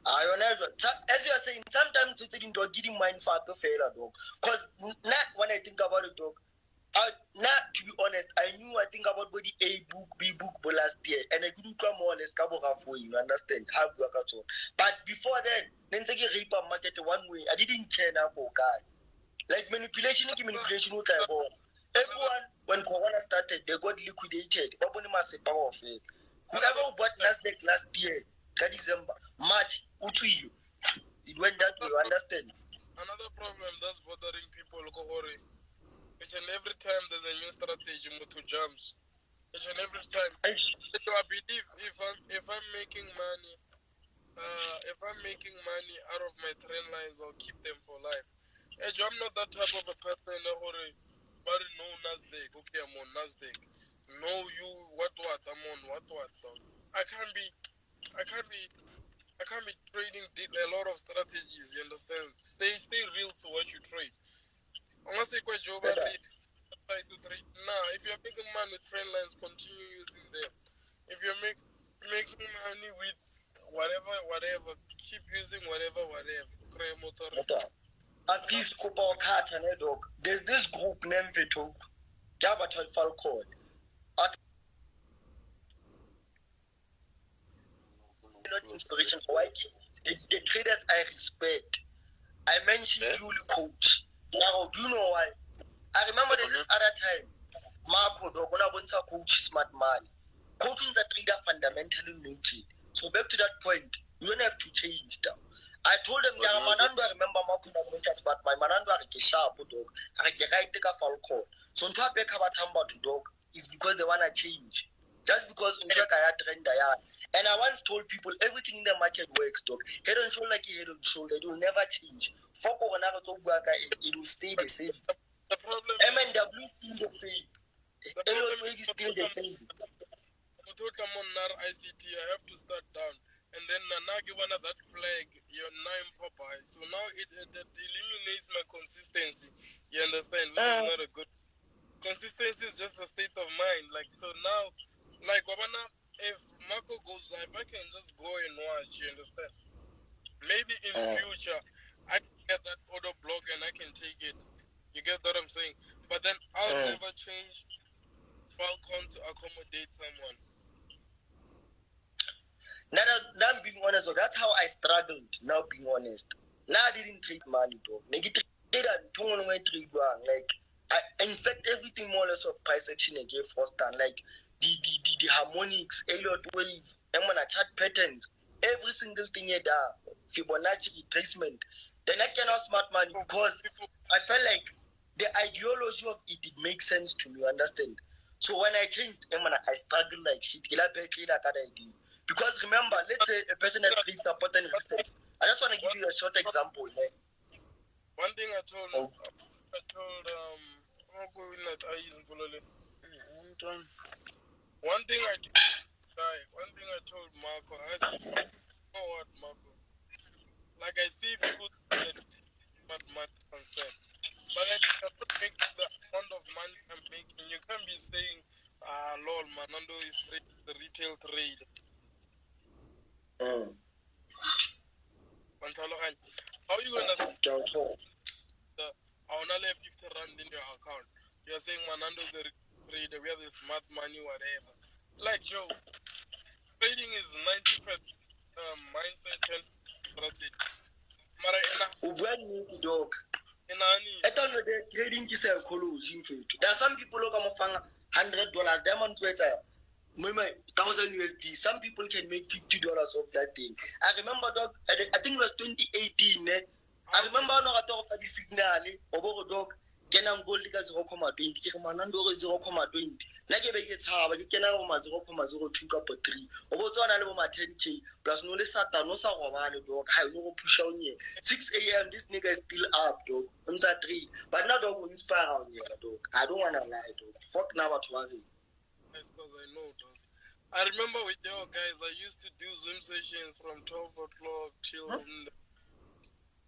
As you are saying, sometimes it's in dog getting mind for to fail a dog. Because not when I think about it, dog. Not to be honest, I think about body A book, B book, but last year, and I couldn't come more or less cover halfway. You understand how work at all. But before then, then take a reaper market one way. I didn't care now for guy. Like manipulation, will type of everyone when Corona started, they got liquidated. Whoever bought Nasdaq last year, December, March, Uchi, it went that way. You understand? Another problem that's bothering people, Kohori, each and every time there's a new strategy, Mutu jumps. Each and every time. So I believe if I'm making money, out of my trend lines, I'll keep them for life. I'm not that type of a person, Kohori. But no Nasdaq, okay, I'm on Nasdaq. No, you, what, I'm on, what, dog. I can't be trading a lot of strategies, you understand? Stay real to what you trade. Unless you quite job, try to trade. Nah, if you're making money with trend lines, continue using them. If you're making money with whatever, keep using whatever. Dog. There's this group named Veto, Falcon. Not inspiration for the traders I respect. I mentioned Julie Coach. Now, do you know why? I remember this other time, Marco Dogona Bonsa coach smart man. Coaching the trader fundamentally noted. So back to that point, you don't have to change stuff. I told them, yeah, Manando, I remember Marco Bonsa smart man. Manando, I get sharp dog. I get right take a Falcon. So on top of Kabatamba to dog is because they want to change. Just because I trend and I once told people everything in the market works, dog. Head on shoulder, like head on shoulder, it will never change. Fuck or another dog, it will stay the same. The problem MNW still the same. Everything is still the same. ICT, I have to start down. And then now give one of that flag, your nine Popeye. So now it eliminates my consistency. You understand? Which is not a good. Consistency is just a state of mind. Like, so now, like, if Marco goes live, I can just go and watch. You understand? Maybe in future, I can get that auto blog and I can take it. You get what I'm saying? But then I'll never change Falcon to accommodate someone. Now being honest, so that's how I struggled. Now being honest, now I didn't trade money, though. Like, in fact, everything more or less of price action I gave first time, like the harmonics, Elliott wave, chart patterns, every single thing here, Fibonacci retracement. Then I cannot smart money because I felt like the ideology of it makes sense to me. Understand? So when I changed, I struggled like shit. Because remember, let's say a person that treats a pattern resistance. I just want to give you a short example. One thing I told Marco, I said, you know what, Marco? Like, I see people that money concept, but I cannot make the amount of money I'm making. You can't be saying, lol, Manando is the retail trade. How are you gonna I wanna lay 50 rand in your account? You're saying Manando's a trader, we have the smart money, whatever. Like, Joe, trading is 90% mindset, 10% strategy. Dog. I thought the trading is a collusion. There are some people who come from $100 diamond trader. 1,000 USD. Some people can make $50 off that thing. I remember, dog. I think it was 2018. I remember I talked about the signal. Dog. Kenang gold ka 0.20 ke Manando 0.20 na ke be ke tshaba ke kena go ma 0.02 ka po 3 o bo tswana le bo ma 10k plus no le satano sa go bana dog ha no go pusha o nye 6 a.m. this nigga is still up dog on that 3 but now dog will inspire on here dog I don't want to lie dog fuck now what worry because I know dog I remember with your guys I used to do Zoom sessions from 12 o'clock till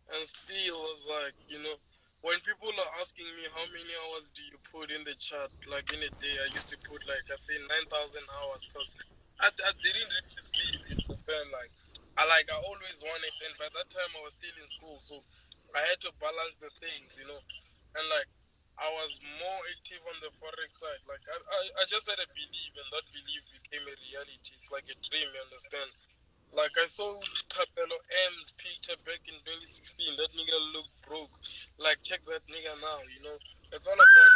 and still was like, you know, when people are asking me how many hours do you put in the chat, like in a day, I used to put like I say 9,000 hours because I didn't really sleep. You understand? Like I always wanted, and by that time I was still in school, so I had to balance the things, and like I was more active on the forex side. Like I just had a belief, and that belief became a reality. It's like a dream, you understand? Like I saw Tapelo M's picture back in 2016. That nigga looked broke. Like check that nigga now, It's all about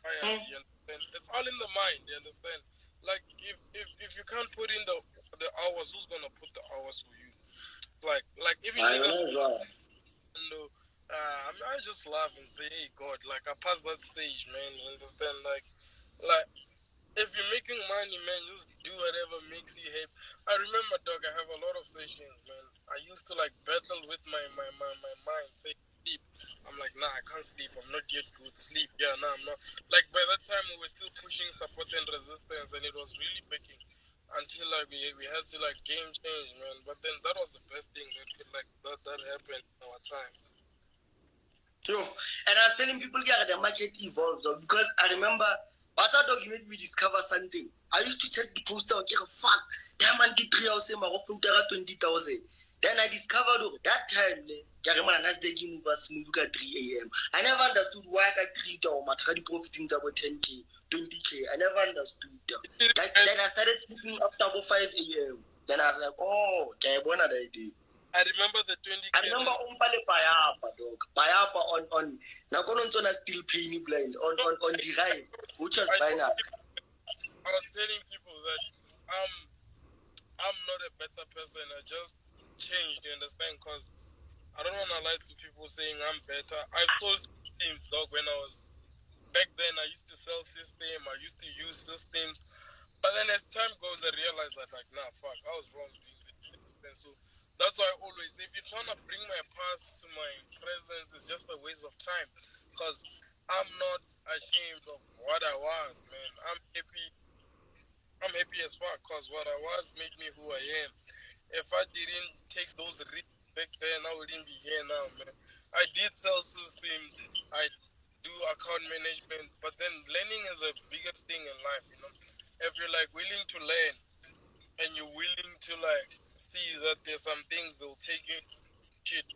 fire, you understand? It's all in the mind, you understand? Like if you can't put in the hours, who's gonna put the hours for you? Like even I don't niggas know. know. I just laugh and say, "Hey God, like I passed that stage, man. You understand? Like if you're making money, man, just do whatever makes you happy." I remember, dog. I have a lot of sessions, man. I used to like battle with my mind, say sleep. I'm like, nah, I can't sleep. I'm not yet good. Sleep, yeah, nah, I'm not. Like by that time, we were still pushing support and resistance, and it was really working. Until like we had to like game change, man. But then that was the best thing that could like that happened in our time. Yo, and I was telling people here the market evolves because I remember what that dog made me discover something. I used to check the poster, okay, fuck, diamond get 3,000, my filter 20,000. Then I discovered that time, Nasdaq was moving at 3 a.m. I never understood why I got 3 down, my profiting about 10k, 20k. I never understood that. Then I started sleeping after about 5 a.m. Then I was like, oh, okay, what an idea. I remember the 20k. I remember umpale Payapa, dog. Payapa on Nakononzona still paying blind on the ride, which was binary. I was telling people that I'm not a better person. I just changed, you understand? Because I don't want to lie to people saying I'm better. I've sold systems, dog, when I was back then. I used to sell system. I used to use systems. But then as time goes, I realized that, like, nah, fuck, I was wrong doing this. You understand? So that's why I always, if you're trying to bring my past to my presence, it's just a waste of time. Because I'm not ashamed of what I was, man. I'm happy as fuck because what I was made me who I am. If I didn't take those risks back then, I wouldn't be here now, man. I did sell systems, I do account management, but then learning is the biggest thing in life, If you're like willing to learn and you're willing to like see that there's some things that will take you shit,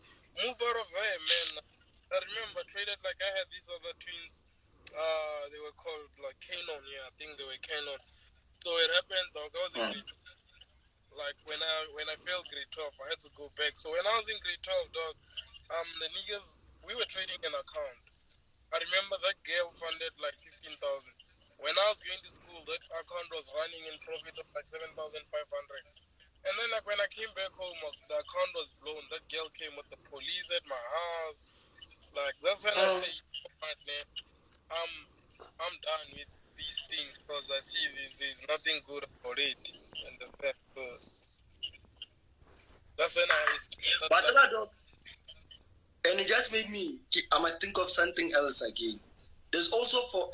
move out of there, man. I remember traded like I had these other twins. They were called like Canon, yeah, I think they were Canon. So it happened, dog. I was in grade 12. Like when I failed grade 12, I had to go back. So when I was in grade 12, dog, the niggas we were trading an account. I remember that girl funded like 15,000. When I was going to school, that account was running in profit of like 7,500. And then like when I came back home, the account was blown. That girl came with the police at my house. Like that's when I say, man, I'm done with these things because I see there's nothing good about it. You understand? So that's when I started. But dog, and it just made me, I must think of something else again. There's also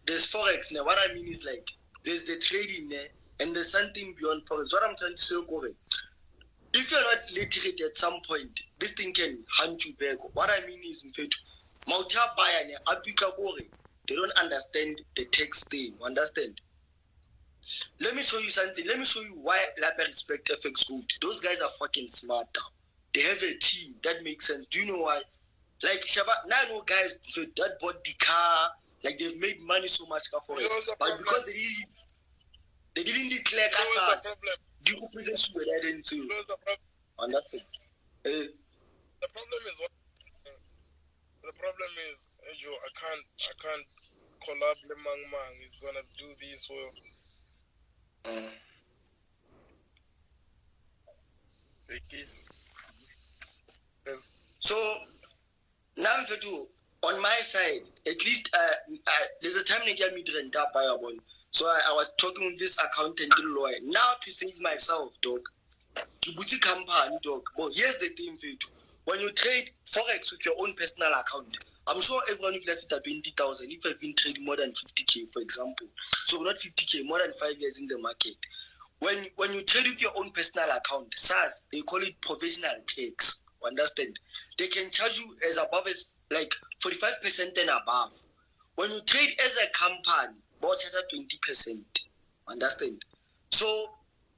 there's forex. Now, what I mean is like there's the trading there, and there's something beyond forex. What I'm trying to say, Corey, if you're not literate at some point, this thing can hunt you back. What I mean is, in fact, Mauta Bayane, Apika Corey, they don't understand the text thing. Understand? Let me show you something. Let me show you why Lapa respect FX Goat. Those guys are fucking smart. They have a team that makes sense. Do you know why? Like Shaba, now I know guys that bought the car, like they've made money so much for it, but because they didn't declare casas. You go present you with that into. Understand? The problem is what? The problem is, Joe, I can't collab the Mang. He's gonna do this well. So now on my side, at least there's a time they get me to rent up by a one. So I was talking with this accountant lawyer. Now to save myself, dog. Kibuti company, dog. But here's the thing, Vetu. When you trade forex with your own personal account, I'm sure everyone will left it at 20,000 if you've been trading more than 50k, for example. So not 50k, more than 5 years in the market. When you trade with your own personal account, SARS, they call it provisional tax. Understand? They can charge you as above as like 45% and above. When you trade as a company, about 20%. Understand? So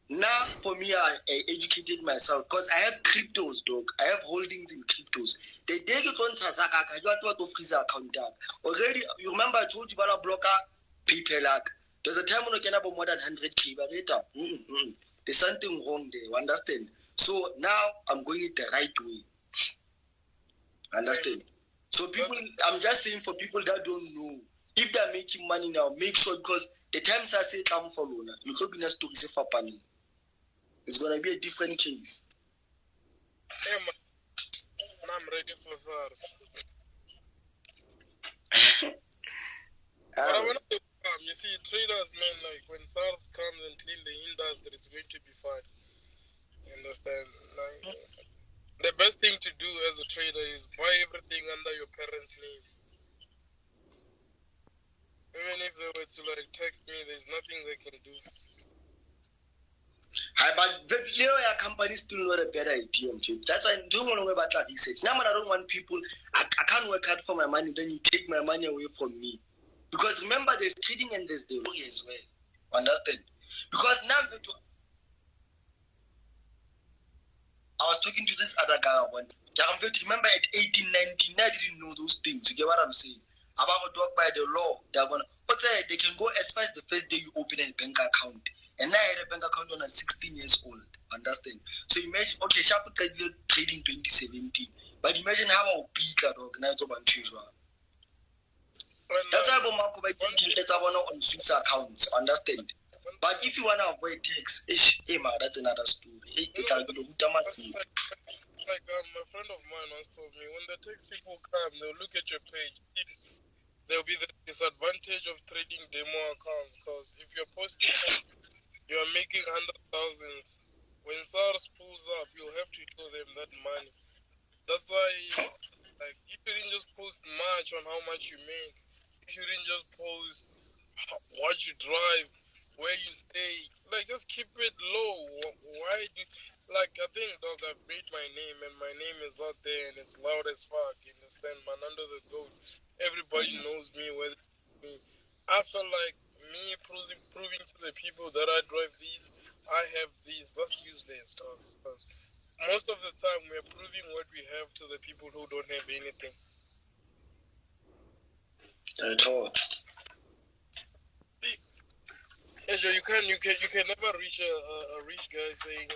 Now, for me, I educated myself because I have cryptos, dog. I have holdings in cryptos. The day you don't have a freeze account. Already, you remember I told you about a blocker, PayPal. There's a time when I can have more than 100K, but later, there's something wrong there. You understand? So now I'm going it the right way. Understand? So people, I'm just saying for people that don't know, if they're making money now, make sure because the times I say come for loan, you could be next to say for money. It's gonna be a different case. Hey, man, I'm ready for SARS. But I want to you see, traders, man, like when SARS comes and clean the industry, it's going to be fine. You understand? Like, the best thing to do as a trader is buy everything under your parents' name. Even if they were to like text me, there's nothing they can do. But the company is still not a better idea. That's why I don't want to about that research. Now, I don't want people, I can't work hard for my money, then you take my money away from me. Because remember, there's trading and there's the worry as well. Understand? Because now, I was talking to this other guy. Remember at 18, 19, I didn't know those things. You get what I'm saying? About a dog by the law, they can go as far as the first day you open a bank account. And now I had a bank account when I'm 16 years old. Understand? So imagine, okay, Sharp trading 2017. But imagine how I'll be a dog now to Bantuja. That's why that's I want on Swiss accounts. Understand? But if you want to avoid tax, that's another story. Like a friend of mine once told me, when the tax people come, they'll look at your page. There'll be the disadvantage of trading demo accounts because if you're posting, you're making 100,000s. When SARS pulls up, you'll have to show them that money. That's why, like, you shouldn't just post much on how much you make. You shouldn't just post what you drive, where you stay. Like, just keep it low. Why do, like, I think, dog, I've made my name, and my name is out there, and it's loud as fuck. You understand? ManandoTheGoat. Everybody knows me. Me. I feel like me proving to the people that I drive these, I have these. That's useless, dog. Because most of the time, we're proving what we have to the people who don't have anything. At all. You can never reach a rich guy saying,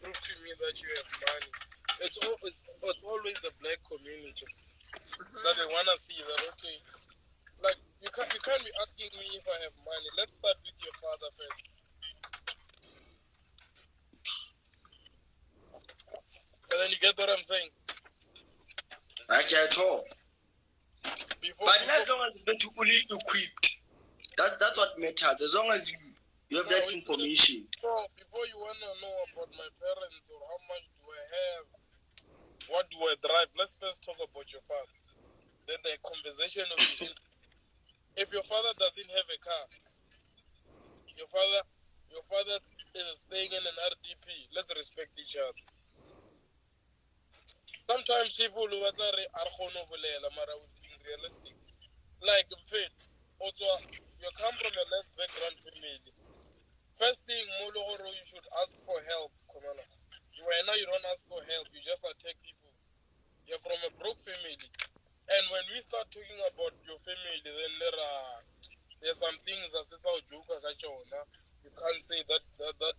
prove to me that you have money. It's always the black community that they wanna see that, okay, like you can't be asking me if I have money. Let's start with your father first. And then you get what I'm saying? Okay, at all. But as long as you're fully equipped, that's what matters. As long as you have that information. Before you wanna know about my parents or how much do I have, what do I drive, let's first talk about your father. Then the conversation will be in. If your father doesn't have a car, your father is staying in an RDP, let's respect each other. Sometimes people who are being realistic. Like also you come from a less background family. First thing, Moloro, you should ask for help. Right now you don't ask for help, you just attack people. You're from a broke family. And when we start talking about your family, then there's some things that set out jokers at you. You can't say that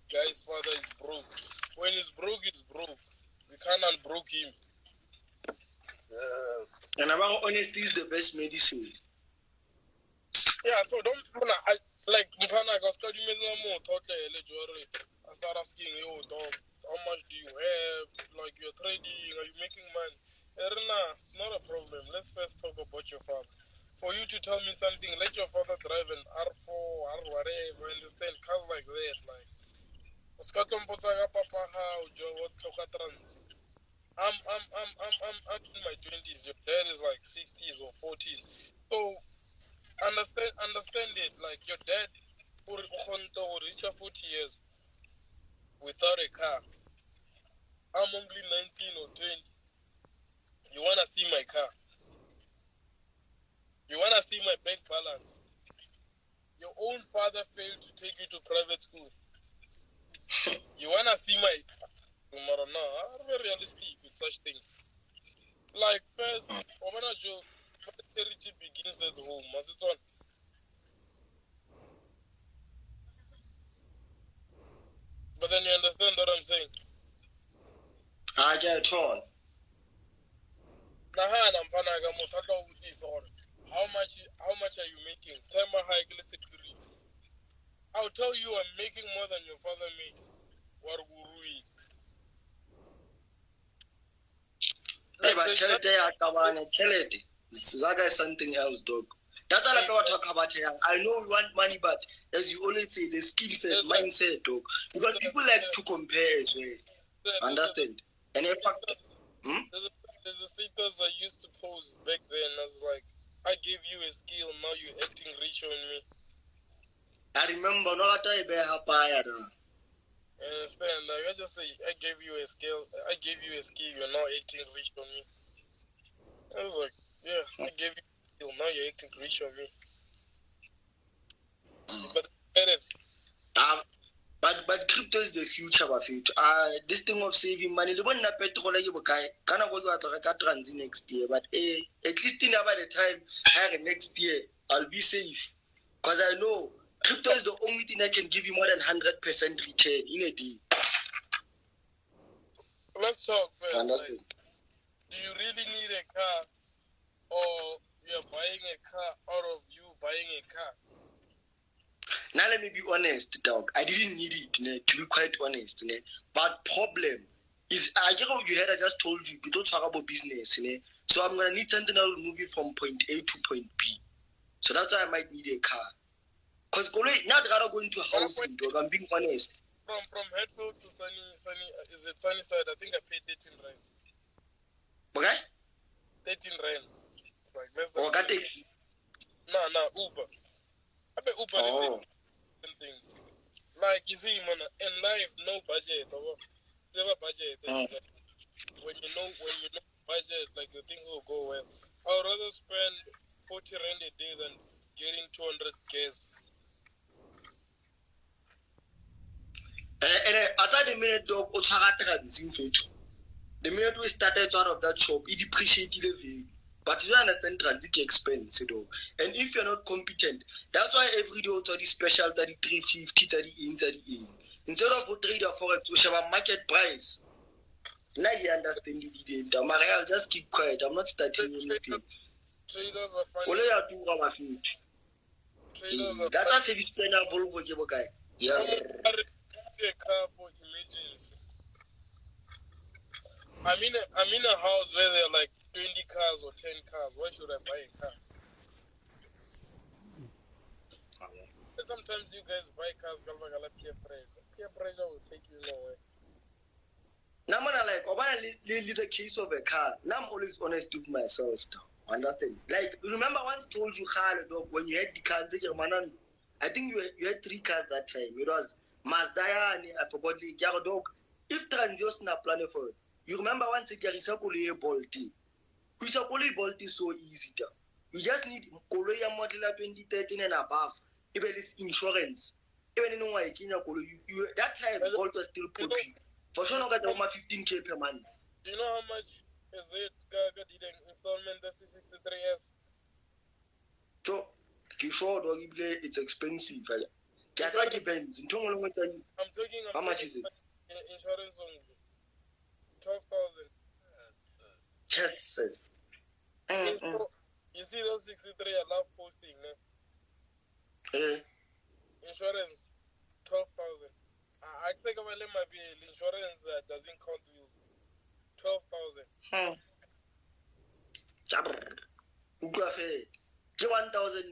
guy's father is broke. When he's broke, he's broke. We can't unbroke him. And about honesty is the best medicine. Yeah, so don't like Mfana Gaskadi I start asking you, dog, how much do you have? Like you're trading, are you making money? It's not a problem. Let's first talk about your father. For you to tell me something, let your father drive an R4, R whatever, understand cars like that, like I'm in my 20s, your dad is like 60s or 40s. So understand it, like your dad will reach 40 years without a car. I'm only 19 or 20. You wanna see my car? You wanna see my bank balance? Your own father failed to take you to private school. You wanna see my tomorrow? No, I'm very realistic with such things. Like first, charity begins at home. As it's on. But then you understand what I'm saying. I get all. How much are you making? Time high security. I'll tell you I'm making more than your father makes. Like but charity. Zaga is something else, dog. That's all I talk about here. I know we want money, but as you always say, the skill first mindset, dog. Because people like to compare as well. Understand? And in fact, there's a status I used to post back then. I was like, I gave you a skill, now you're acting rich on me. I remember not I bear papaya. Understand? Like I just say, I gave you a skill, you're now acting rich on me. I was like, yeah, I gave you a skill, now you're acting rich on me. But get it. But crypto is the future, my future. This thing of saving money, the one na petrol you buy, can I go to transit next year? But at least in about the time, next year, I'll be safe. Because I know crypto is the only thing that can give you more than 100% return in a day. Let's talk first. Understand? Like, do you really need a car, or you're buying a car out of you buying a car? Now let me be honest, dog. I didn't need it, to be quite honest. But problem is, I just told you, you don't talk about business. So I'm gonna need something that will move you from point A to point B. So that's why I might need a car. Because now they are going to housing, dog. I'm being honest. From Hatfield to Sunny, is it Sunnyside? I think I paid 13 rand. Okay? 13 rand. Like less than. Okay, taxi. No, Uber. I bet Uber things. Like you see, man, in life, no budget. It's never budget. When you know budget, like the things will go well. I would rather spend 40 rand a day than getting 200 gas. And I thought the minute dog the minute we started out of that shop, it depreciated the value. But you understand transit expense, And if you're not competent, that's why every day also the special 350, 38. Instead of a trader forex, we have a market price. Now you understand the dividend. I'll just keep quiet. I'm not starting anything. Traders are funny. That's why I say this plan of Volvo guy. Yeah. A car for emergency. I'm in a house where there are like 20 cars or 10 cars. Why should I buy a car? And sometimes you guys buy cars peer pressure. Peer pressure will take you nowhere. Now I leave the case of a car. Now I'm always honest with myself. Understand? Like remember once told you dog when you had the cars, I think you had 3 cars that time. It was Mazda and I forgot the dog. If Transios na plan for it. You remember once you get a Bolti. Bolti is so easy. You just need Koloya model 2013 and above. Even it's insurance. Even in you that time Bolt was still popping. For sure, not over 15K per month. Do you know how much is it? Gaga did an installment the C63S. So, it's expensive. It depends. I'm talking. How much is it? Insurance only. 12,000. Jesus. You see those 63 I love posting, Insurance 12,000. I think my insurance doesn't count wheels. 12,000.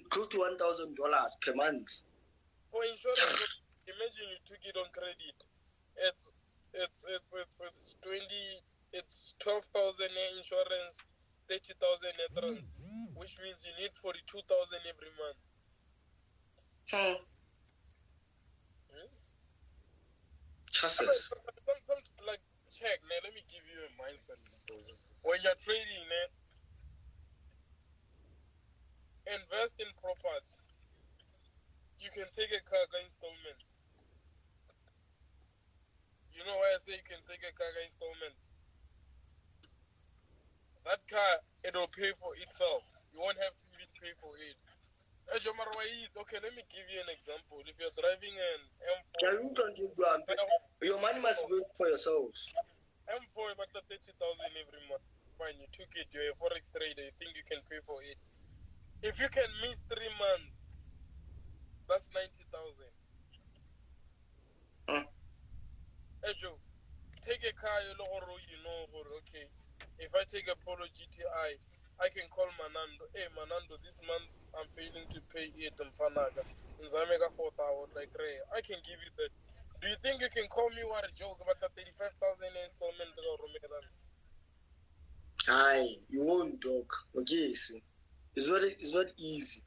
Close to $1,000 per month. For insurance, imagine you took it on credit. It's 12,000 insurance, 30,000 trans, which means you need 42,000 every month. Chances. Some like check, man. Let me give you a mindset. When you're trading, invest in property. You can take a car installment. You know why I say you can take a car installment? That car, it'll pay for itself. You won't have to even pay for it. Okay, let me give you an example. If you're driving an M4, your money must work for yourself. M4 about 30,000 every month. Fine, you took it, you're a forex trader, you think you can pay for it. If you can miss 3 months, that's 90,000. Hey Joe, take a car, you know, okay. If I take a Polo GTI, I can call Manando. Hey Manando, this month I'm failing to pay it in Fanaga. In Zamega 4,000, like Ray. I can give you that. Do you think you can call me what a joke about a 35,000 installment or Romedan? Aye, you won't, dog. Okay, see. It's not easy.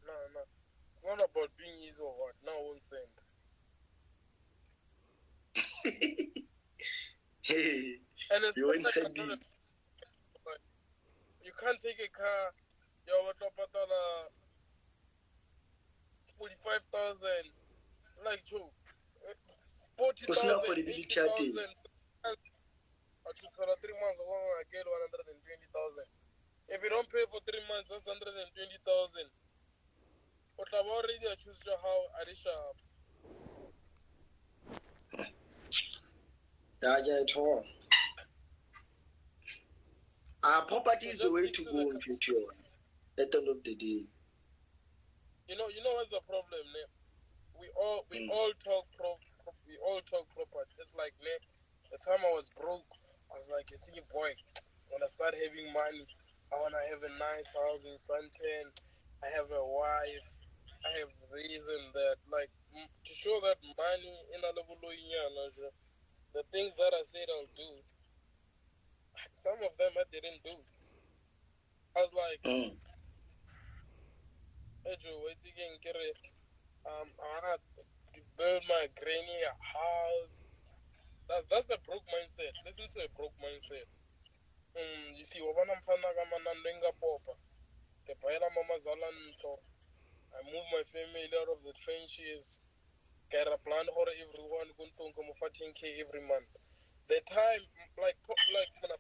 No. It's not about being easy or what. No one send. Hey, And it's you won't send like, it. you can't take a car, you're 45,000. Like, Joe, 40,000, 80,000. I took 3 months ago, I get 120,000. If you don't pay for 3 months, that's 120,000. But I've already choose how Arisha. Yeah, at all. Property is the way to go in future. At the end of the day. You know what's the problem, ne? We all talk property. It's like, ne, the time I was broke, I was like, you see, boy, when I start having money, I wanna have a nice house in Santen. I have a wife. I have this and that. Like, to show that money in a level, the things that I said I'll do, some of them I didn't do. I was like, hey Joe, what's again? I wanna build my granny a house. That's a broke mindset. Listen to a broke mindset. You see, wabana mfana kama nandenga popa. Kepaela mama zalanto. I move my family out of the trenches. Get a plan for everyone. Kuntung come 14K every month. The time, like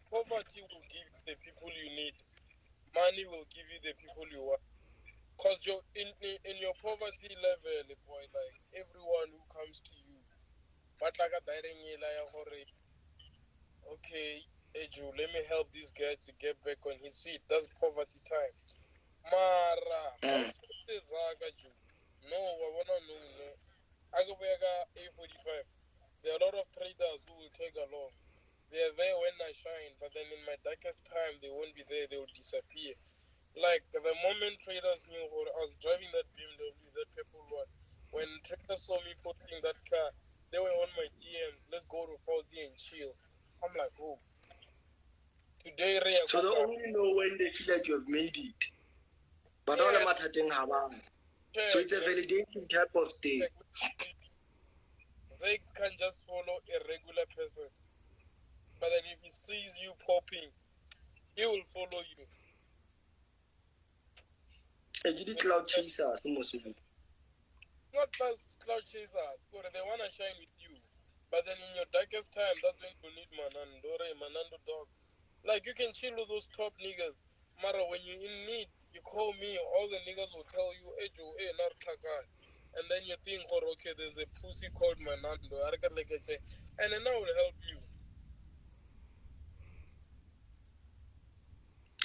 poverty will give you the people you need. Money will give you the people you want. Cause you're in your poverty level, boy, like everyone who comes to you, but like a okay, Eju, let me help this guy to get back on his feet. That's poverty time. Mara, no, I wanna know. I go back A45. There are a lot of traders who will take along. They are there when I shine, but then in my darkest time, they won't be there. They will disappear. Like the moment traders knew, or I was driving that BMW, that purple one. When traders saw me posting that car, they were on my DMs. Let's go to Fauzi and chill. I'm like, oh. Today, so they only know when they feel like you've made it. But all the matter so it's a validation type of thing. Zex can't just follow a regular person. But then if he sees you popping, he will follow you. And you did cloud chasers, Not cloud chasers, but they want to shine with you. But then in your darkest time, that's when you need Manando dog. Like, you can chill with those top niggas. Mara, when you're in need, you call me, all the niggas will tell you, hey Joe, hey, not Kaka. And then you think, oh, okay, there's a pussy called Manando. And then I will help you.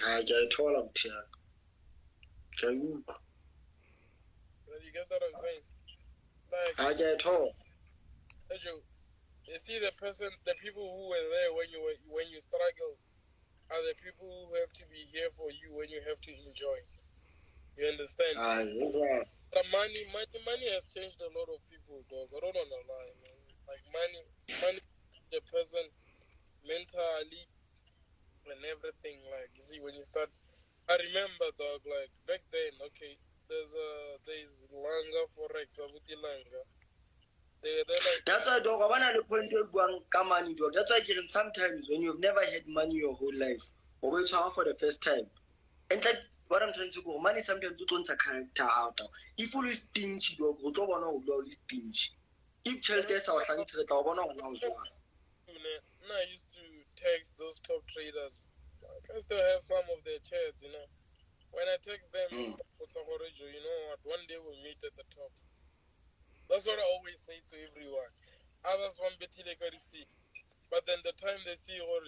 I get all of it. You get what I'm saying? Like, I get all. Hey Joe, you see the people who were there when you struggle are the people who have to be here for you when you have to enjoy. You understand? The money has changed a lot of people, dog. I don't wanna lie, man. Like money, the person mentally and everything. Like, you see, when you start, I remember, dog. Like back then, okay, there's Langa Forex, Abuti Langa. They're like, that's why, dog. I want to point out money, dog. That's why sometimes when you've never had money your whole life, or when you for the first time, and like what I'm trying to go, money sometimes you don't a character out. If you stingy, dog, you don't want to always stingy. if child is our I used to text those top traders. I still have some of their chats, you know. When I text them, you know what, one day we'll meet at the top. That's what I always say to everyone. Others want Betty see. But then the time they see all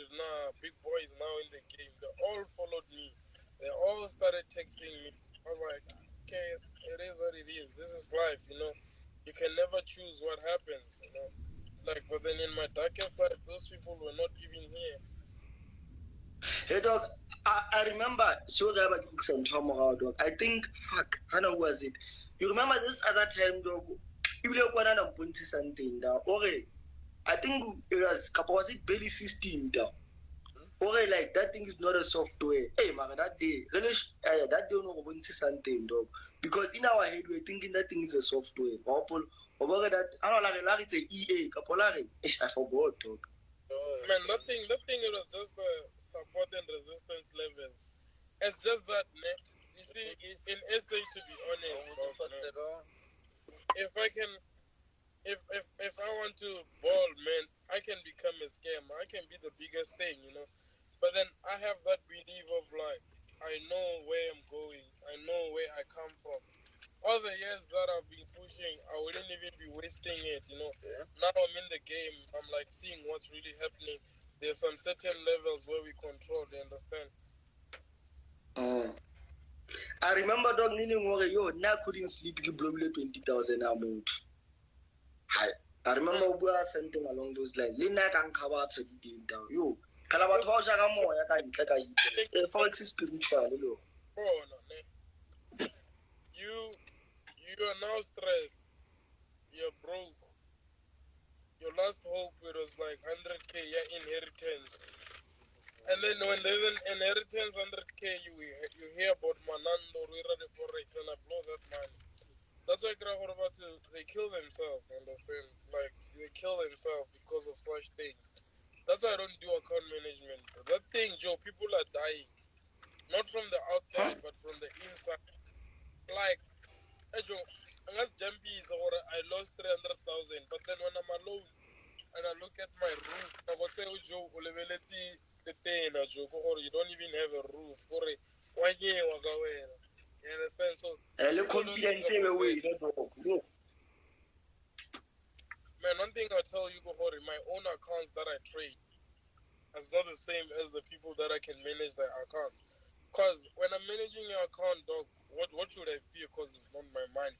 big boys now in the game, they all followed me. They all started texting me. I was like, okay, it is what it is. This is life, you know. You can never choose what happens, you know. Like, but then in my darkest side, those people were not even here. Hey dog, I remember so that dog. I think how was it? You remember this other time dog? You will something down. Okay. I think was it barely 16 down. Okay, like that thing is not a software. Hey man, that day, really that day no something dog. Because in our head we're thinking that thing is a software. Over that I don't like it's a EA, I forgot dog. Man, nothing. It was just the support and resistance levels. It's just that, you see, in SA, to be honest, if I can, if I want to ball, man, I can become a scammer. I can be the biggest thing, you know. But then I have that belief of like, I know where I'm going. I know where I come from. All the years that I've been pushing, I wouldn't even be wasting it, you know. Yeah. Now I'm in the game, I'm like seeing what's really happening. There's some certain levels where we control, you understand? I remember dog I couldn't sleep 20,000 amount. I remember something along those lines. Lina can cover to the down. Yo, forex is spiritual. You are now stressed. You're broke. Your last hope it was like 100k inheritance. And then when there's an inheritance 100k, you hear about Manando, the forex, and I blow that money. That's why they kill themselves, understand? Like, they kill themselves because of such things. That's why I don't do account management. That thing, Joe, people are dying. Not from the outside, but from the inside. Like, hey, Joe, unless Jumpy is or I lost 300,000, but then when I'm alone and I look at my roof, I go say, Joe, the thing, Joe, you don't even have a roof. You understand? So, man, one thing I tell you, my own accounts that I trade is not the same as the people that I can manage their accounts. Because when I'm managing your account, dog, what should I fear? Because it's not my money.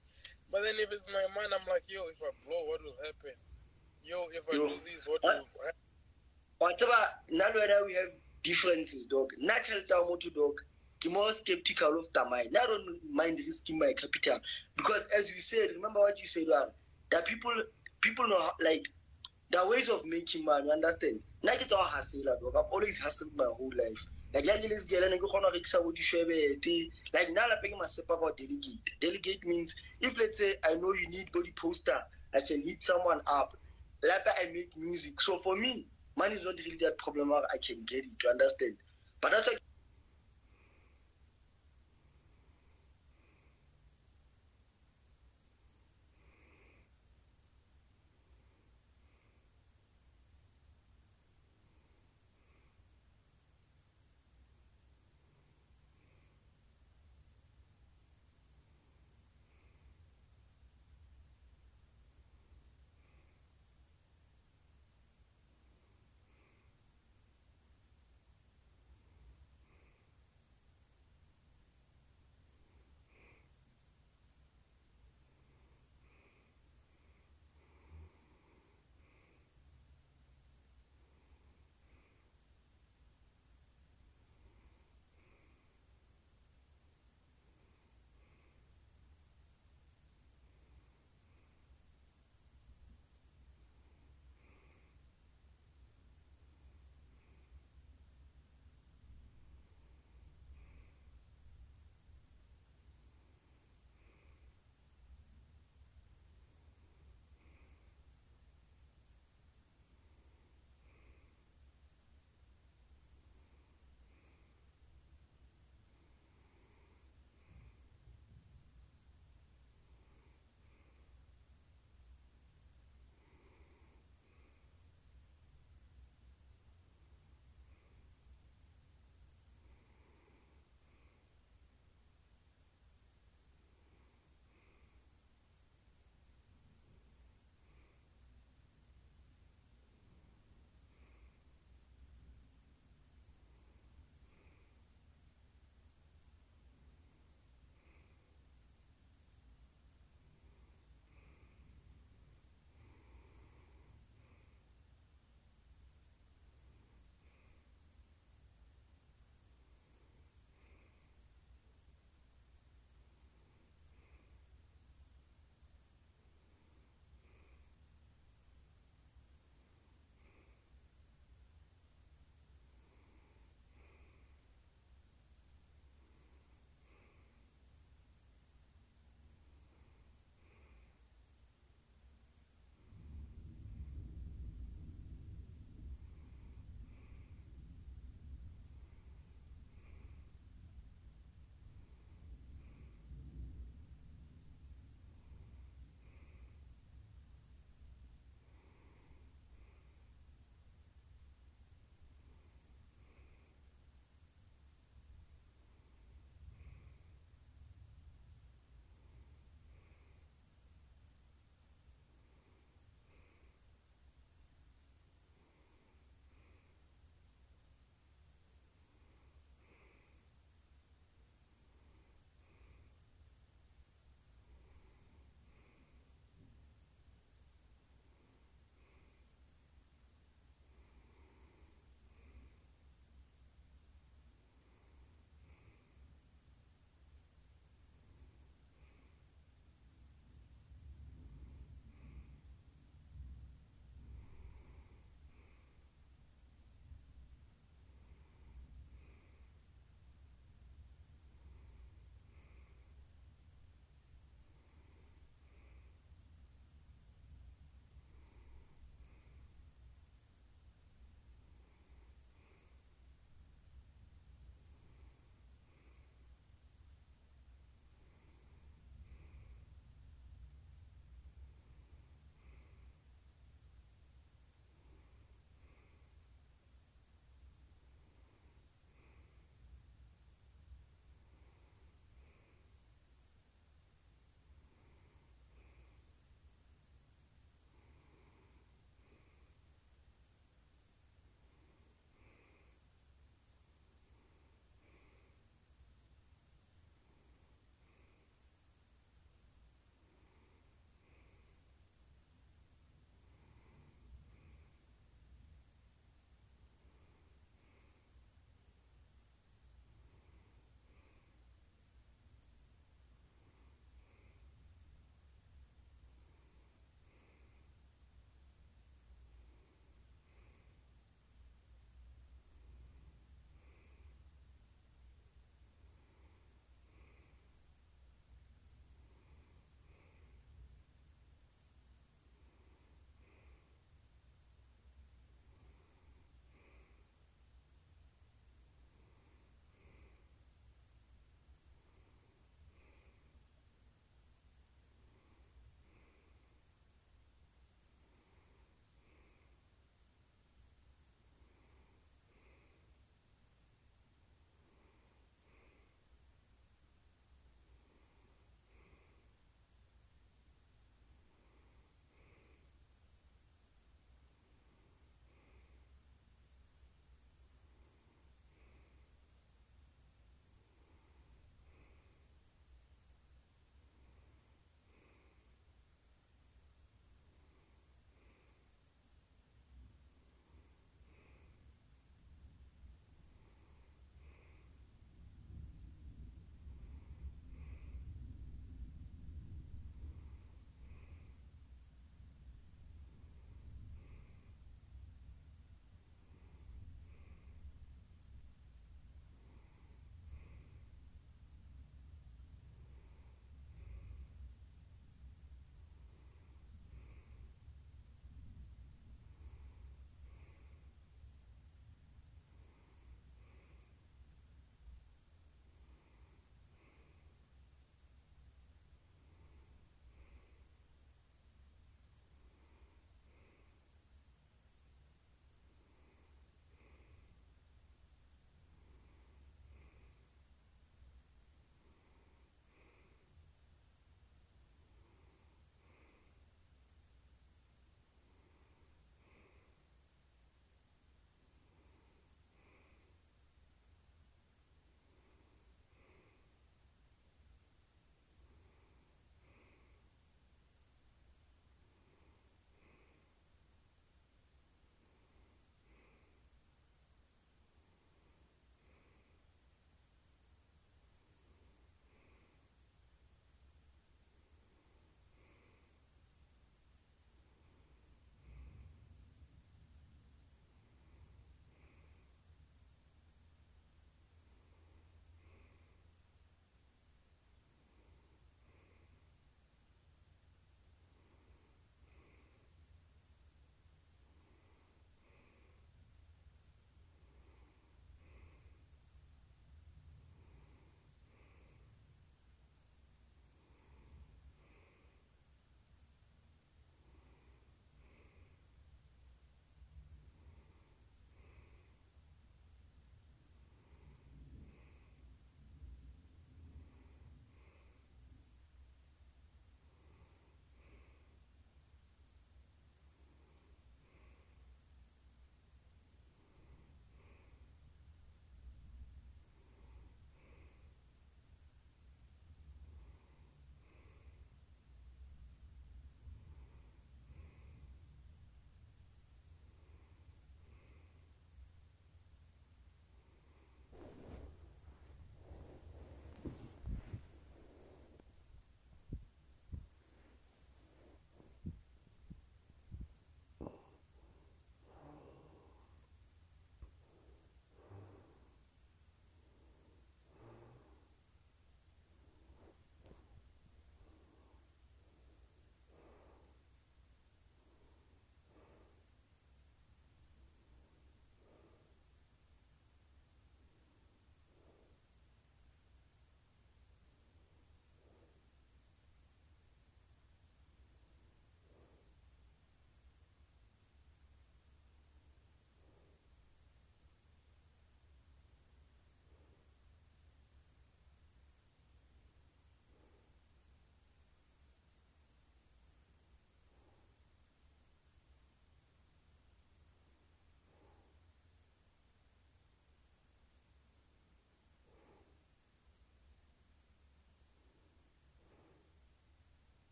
But then if it's my money, I'm like, yo, if I blow, what will happen? Yo, if I do this, what will happen? Whatever, now we have differences, dog. Natural motor dog. I'm more skeptical of the mind. I don't mind risking my capital because, as you said, remember what you said, that people know like the ways of making money. Understand? Like it's all hustle, dog. I've always hustled my whole life. Like let's get and go on a rickshaw with you. Like now, I'm paying myself about delegate. Delegate means if let's say I know you need body poster, I can hit someone up. Like I make music. So for me, money is not really that problem. I can get it. You understand? But that's like